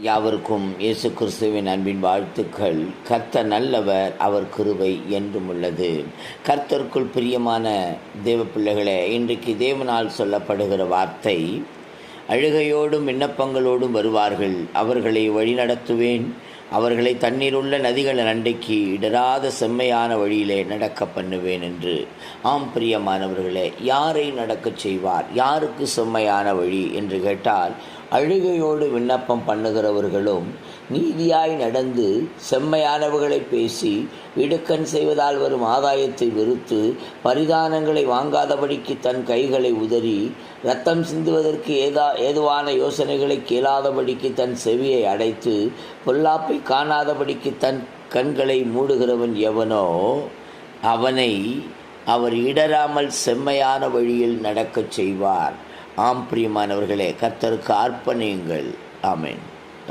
யாவருக்கும் இயேசு கிறிஸ்துவின் அன்பின் வாழ்த்துக்கள். கர்த்தர் நல்லவர், அவர் கிருபை என்றும் உள்ளது. கர்த்தருக்குள் பிரியமான தேவ பிள்ளைகளே, இன்றைக்கு தேவனால் சொல்லப்படுகிற வார்த்தை, அழுகையோடும் விண்ணப்பங்களோடும் வருவார்கள், அவர்களை வழிநடத்துவேன், அவர்களை தண்ணீருள்ள நதிகள் அண்டைக்கு இடராத செம்மையான வழியிலே நடக்க பண்ணுவேன் என்று. ஆம் பிரியமானவர்களே, யாரை நடக்கச் செய்வார்? யாருக்கு செம்மையான வழி என்று கேட்டால், அழுகையோடு விண்ணப்பம் பண்ணுகிறவர்களும் நீதியாய் நடந்து செம்மையானவர்களை பேசி இடுக்கண் செய்வதால் வரும் ஆதாயத்தை வெறுத்து பரிதானங்களை வாங்காதபடிக்கு தன் கைகளை உதறி இரத்தம் சிந்துவதற்கு ஏதுவான யோசனைகளை கேளாதபடிக்கு தன் செவியை அடைத்து பொல்லாப்பை காணாதபடிக்கு தன் கண்களை மூடுகிறவன் எவனோ அவனை அவர் இடராமல் செம்மையான வழியில் நடக்கச் செய்வார். ஆம் பிரியமானவர்களே, கர்த்தருக்கு அர்ப்பணியுங்கள். ஆமென்.